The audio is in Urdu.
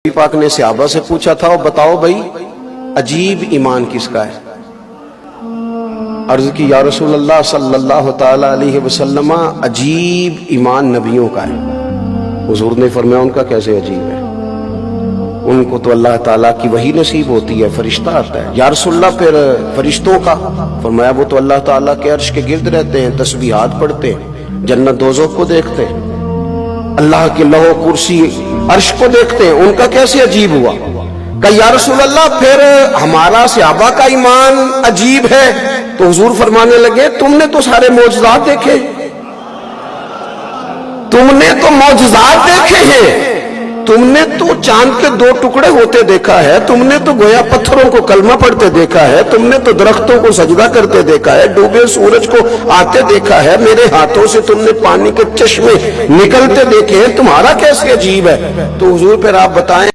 نبی پاک نے صحابہ سے پوچھا تھا بتاؤ بھائی عجیب ایمان کس کا ہے؟ عرض کی یا رسول اللہ صلی اللہ تعالی علیہ وسلم عجیب ایمان نبیوں کا ہے۔ حضور نے فرمایا ان کا کیسے عجیب ہے؟ ان کو تو اللہ تعالیٰ کی وحی نصیب ہوتی ہے، فرشتہ آتا ہے۔ یا رسول اللہ پھر فرشتوں کا؟ فرمایا وہ تو اللہ تعالیٰ کے عرش کے گرد رہتے ہیں، تسبیحات پڑھتے ہیں، جنت دوزخ کو دیکھتے ہیں، اللہ کے لوح و کرسی عرش کو دیکھتے ہیں، ان کا کیسے عجیب ہوا؟ کہ یا رسول اللہ پھر ہمارا صحابہ کا ایمان عجیب ہے؟ تو حضور فرمانے لگے تم نے تو سارے معجزات دیکھے، تم نے تو معجزات دیکھے ہیں، تم نے تو چاند کے 2 ٹکڑے ہوتے دیکھا ہے، تم نے تو گویا پتھروں کو کلمہ پڑھتے دیکھا ہے، تم نے تو درختوں کو سجدہ کرتے دیکھا ہے، ڈوبے سورج کو آتے دیکھا ہے، میرے ہاتھوں سے تم نے پانی کے چشمے نکلتے دیکھے ہیں، تمہارا کیسے عجیب ہے؟ تو حضور پھر آپ بتائیں